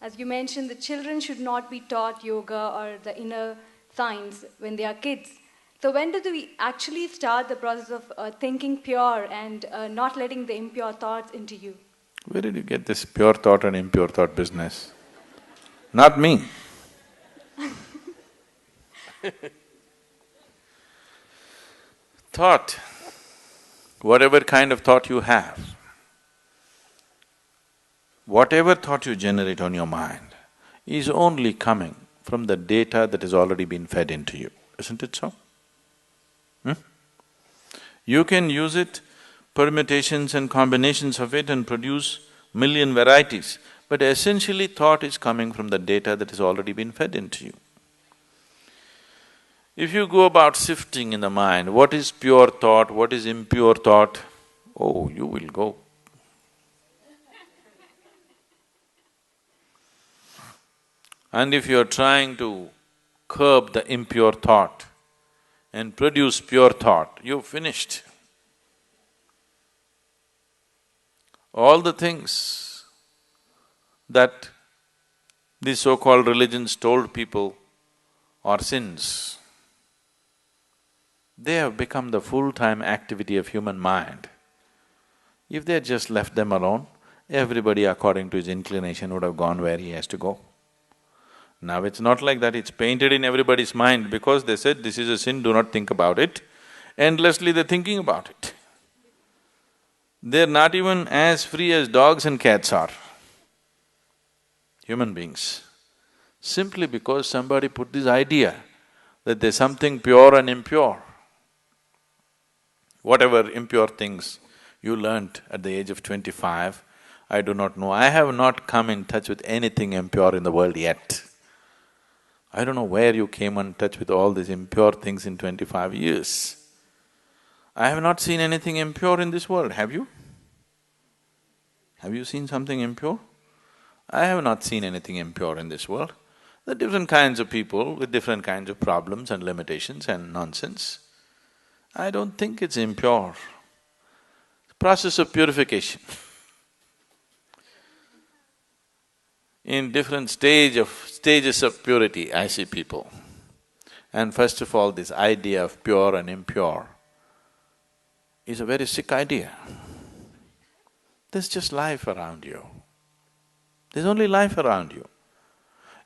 as you mentioned, the children should not be taught yoga or the inner science when they are kids. So when do we actually start the process of thinking pure and not letting the impure thoughts into you? Where did you get this pure thought and impure thought business? Not me. Thought, whatever kind of thought you have, whatever thought you generate on your mind is only coming from the data that has already been fed into you, isn't it so? You can use it, permutations and combinations of it and produce million varieties, but essentially thought is coming from the data that has already been fed into you. If you go about sifting in the mind, what is pure thought, what is impure thought, oh, you will go. And if you are trying to curb the impure thought and produce pure thought, you've finished. All the things that these so-called religions told people are sins, they have become the full-time activity of human mind. If they had just left them alone, everybody according to his inclination would have gone where he has to go. Now it's not like that, it's painted in everybody's mind because they said, this is a sin, do not think about it. Endlessly they're thinking about it. They're not even as free as dogs and cats are, human beings. Simply because somebody put this idea that there's something pure and impure. Whatever impure things you learnt at the age of 25, I do not know. I have not come in touch with anything impure in the world yet. I don't know where you came in touch with all these impure things in 25 years. I have not seen anything impure in this world, have you? Have you seen something impure? I have not seen anything impure in this world. There are different kinds of people with different kinds of problems and limitations and nonsense. I don't think it's impure. Process of purification. In different stages of purity, I see people. And first of all, this idea of pure and impure is a very sick idea. There's just life around you. There's only life around you.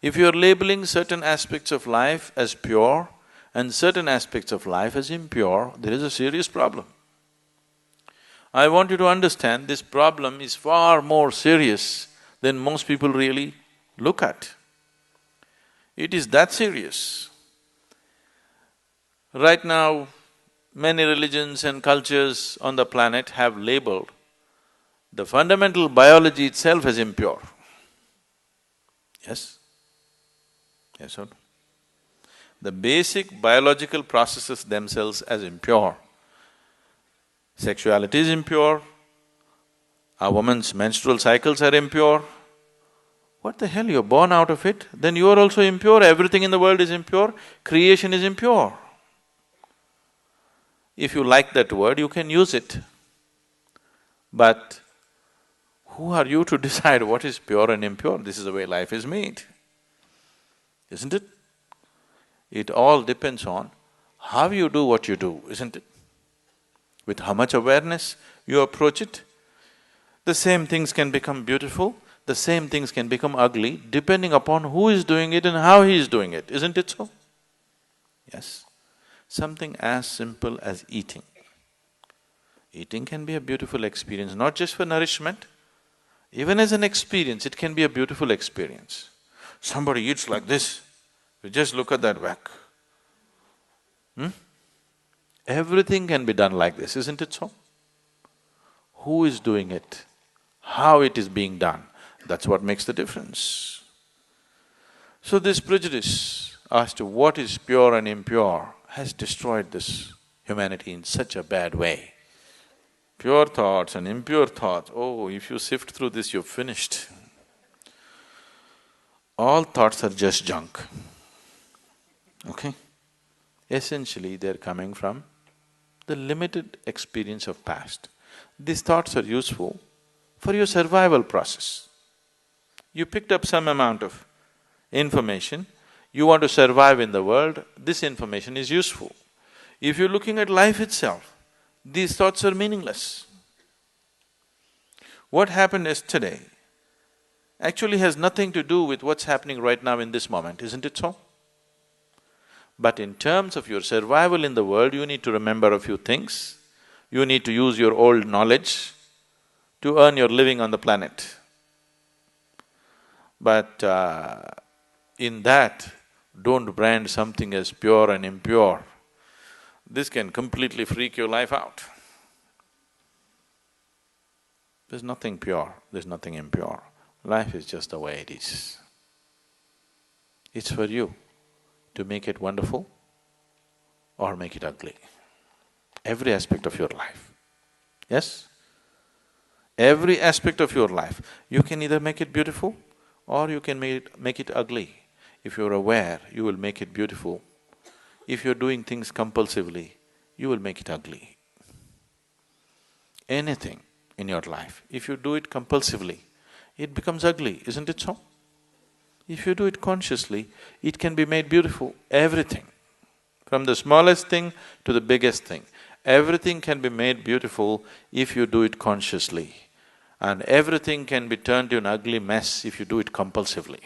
If you're labeling certain aspects of life as pure and certain aspects of life as impure, there is a serious problem. I want you to understand this problem is far more serious than most people really look at. It is that serious. Right now, many religions and cultures on the planet have labeled the fundamental biology itself as impure. Yes? Yes or no? The basic biological processes themselves as impure. Sexuality is impure, a woman's menstrual cycles are impure. What the hell, you're born out of it, then you are also impure, everything in the world is impure, creation is impure. If you like that word, you can use it. But who are you to decide what is pure and impure? This is the way life is made, isn't it? It all depends on how you do what you do, isn't it? With how much awareness you approach it. The same things can become beautiful, the same things can become ugly, depending upon who is doing it and how he is doing it, isn't it so? Yes. Something as simple as eating. Eating can be a beautiful experience, not just for nourishment, even as an experience, it can be a beautiful experience. Somebody eats like this, you just look at that whack. Everything can be done like this, isn't it so? Who is doing it? How it is being done? That's what makes the difference. So this prejudice as to what is pure and impure has destroyed this humanity in such a bad way. Pure thoughts and impure thoughts, oh, if you sift through this, you're finished. All thoughts are just junk, okay? Essentially, they're coming from the limited experience of past. These thoughts are useful for your survival process. You picked up some amount of information, you want to survive in the world, this information is useful. If you're looking at life itself, these thoughts are meaningless. What happened yesterday actually has nothing to do with what's happening right now in this moment, isn't it so? But in terms of your survival in the world, you need to remember a few things. You need to use your old knowledge to earn your living on the planet. But in that, don't brand something as pure and impure. This can completely freak your life out. There's nothing pure, there's nothing impure. Life is just the way it is. It's for you to make it wonderful or make it ugly. Every aspect of your life. Yes? Every aspect of your life. You can either make it beautiful or you can make it ugly. If you're aware, you will make it beautiful. If you're doing things compulsively, you will make it ugly. Anything in your life, if you do it compulsively, it becomes ugly, isn't it so? If you do it consciously, it can be made beautiful, everything. From the smallest thing to the biggest thing, everything can be made beautiful if you do it consciously. And everything can be turned to an ugly mess if you do it compulsively.